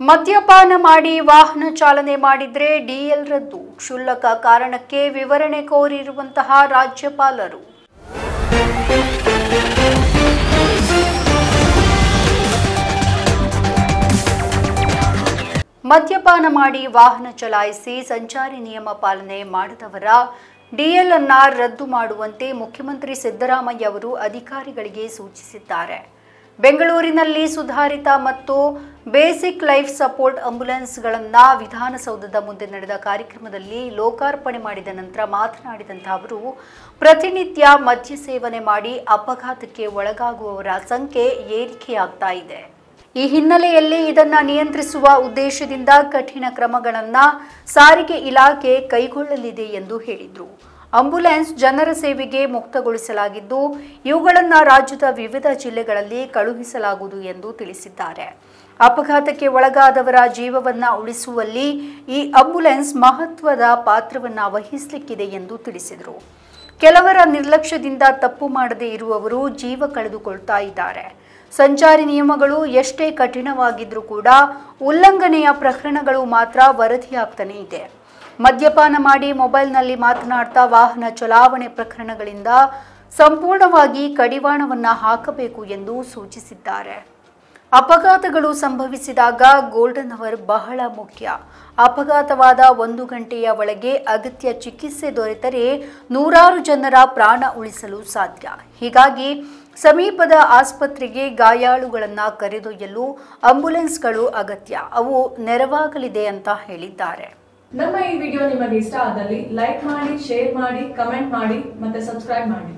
ಮದ್ಯಪಾನ ಮಾಡಿ ವಾಹನ ಚಾಲನೆ ಮಾಡಿದ್ರೆ ಡಿಎಲ್ ರದ್ದು. ಕ್ಷುಲ್ಲಕ ಕಾರಣಕ್ಕೆ ವಿವರಣೆ ಕೋರಿರುವಂತಹ ರಾಜ್ಯಪಾಲರು. ಮದ್ಯಪಾನ ಮಾಡಿ ವಾಹನ ಚಲಾಯಿಸಿ ಸಂಚಾರಿ ನಿಯಮ ಪಾಲನೆ ಮಾಡದವರ ಡಿಎಲ್ ಅನ್ನು ರದ್ದು ಮಾಡುವಂತೆ ಮುಖ್ಯಮಂತ್ರಿ ಸಿದ್ದರಾಮಯ್ಯ ಅವರು ಅಧಿಕಾರಿಗಳಿಗೆ ಸೂಚಿಸಿದ್ದಾರೆ. ಬೆಂಗಳೂರಿನಲ್ಲಿ ಸುಧಾರಿತ ಮತ್ತು ಬೇಸಿಕ್ ಲೈಫ್ ಸಪೋರ್ಟ್ ಆಂಬ್ಯುಲೆನ್ಸ್ಗಳನ್ನು ವಿಧಾನಸೌಧದ ಮುಂದೆ ನಡೆದ ಕಾರ್ಯಕ್ರಮದಲ್ಲಿ ಲೋಕಾರ್ಪಣೆ ಮಾಡಿದ ನಂತರ ಮಾತನಾಡಿದಂಥ ಅವರು, ಪ್ರತಿನಿತ್ಯ ಮದ್ಯ ಸೇವನೆ ಮಾಡಿ ಅಪಘಾತಕ್ಕೆ ಒಳಗಾಗುವವರ ಸಂಖ್ಯೆ ಏರಿಕೆಯಾಗ್ತಾ ಇದೆ. ಈ ಹಿನ್ನೆಲೆಯಲ್ಲಿ ಇದನ್ನು ನಿಯಂತ್ರಿಸುವ ಉದ್ದೇಶದಿಂದ ಕಠಿಣ ಕ್ರಮಗಳನ್ನು ಸಾರಿಗೆ ಇಲಾಖೆ ಕೈಗೊಳ್ಳಲಿದೆ ಎಂದು ಹೇಳಿದರು. ಆಂಬ್ಯುಲೆನ್ಸ್ ಜನರ ಸೇವೆಗೆ ಮುಕ್ತಗೊಳಿಸಲಾಗಿದ್ದು, ಇವುಗಳನ್ನು ರಾಜ್ಯದ ವಿವಿಧ ಜಿಲ್ಲೆಗಳಲ್ಲಿ ಕಳುಹಿಸಲಾಗುವುದು ಎಂದು ತಿಳಿಸಿದ್ದಾರೆ. ಅಪಘಾತಕ್ಕೆ ಒಳಗಾದವರ ಜೀವವನ್ನು ಉಳಿಸುವಲ್ಲಿ ಈ ಆಂಬ್ಯುಲೆನ್ಸ್ ಮಹತ್ವದ ಪಾತ್ರವನ್ನು ವಹಿಸಲಿಕ್ಕಿದೆ ಎಂದು ತಿಳಿಸಿದರು. ಕೆಲವರ ನಿರ್ಲಕ್ಷ್ಯದಿಂದ ತಪ್ಪು ಮಾಡದೇ ಇರುವವರು ಜೀವ ಕಳೆದುಕೊಳ್ತಾ ಇದ್ದಾರೆ. ಸಂಚಾರಿ ನಿಯಮಗಳು ಎಷ್ಟೇ ಕಠಿಣವಾಗಿದ್ರೂ ಕೂಡ ಉಲ್ಲಂಘನೆಯ ಪ್ರಕರಣಗಳು ಮಾತ್ರ ವರದಿಯಾಗ್ತಾನೆ ಇದೆ. ಮದ್ಯಪಾನ ಮಾಡಿ ಮೊಬೈಲ್ನಲ್ಲಿ ಮಾತನಾಡ್ತಾ ವಾಹನ ಚಲಾವಣೆ ಪ್ರಕರಣಗಳಿಂದ ಸಂಪೂರ್ಣವಾಗಿ ಕಡಿವಾಣವನ್ನು ಹಾಕಬೇಕು ಎಂದು ಸೂಚಿಸಿದ್ದಾರೆ. ಅಪಘಾತಗಳು ಸಂಭವಿಸಿದಾಗ ಗೋಲ್ಡನ್ ಅವರ್ ಬಹಳ ಮುಖ್ಯ. ಅಪಘಾತವಾದ 1 ಗಂಟೆಯ ಒಳಗೆ ಅಗತ್ಯ ಚಿಕಿತ್ಸೆ ದೊರೆತರೆ ನೂರಾರು ಜನರ ಪ್ರಾಣ ಉಳಿಸಲು ಸಾಧ್ಯ. ಹೀಗಾಗಿ ಸಮೀಪದ ಆಸ್ಪತ್ರೆಗೆ ಗಾಯಾಳುಗಳನ್ನು ಕರೆದೊಯ್ಯಲು ಆಂಬ್ಯುಲೆನ್ಸ್ಗಳು ಅಗತ್ಯ. ಅವು ನೆರವಾಗಲಿದೆ ಅಂತ ಹೇಳಿದ್ದಾರೆ. ನಮ್ಮ ಈ ವಿಡಿಯೋ ನಿಮಗೆ ಇಷ್ಟ ಆದಲ್ಲಿ ಲೈಕ್ ಮಾಡಿ, ಶೇರ್ ಮಾಡಿ, ಕಮೆಂಟ್ ಮಾಡಿ ಮತ್ತೆ ಸಬ್ಸ್ಕ್ರೈಬ್ ಮಾಡಿ.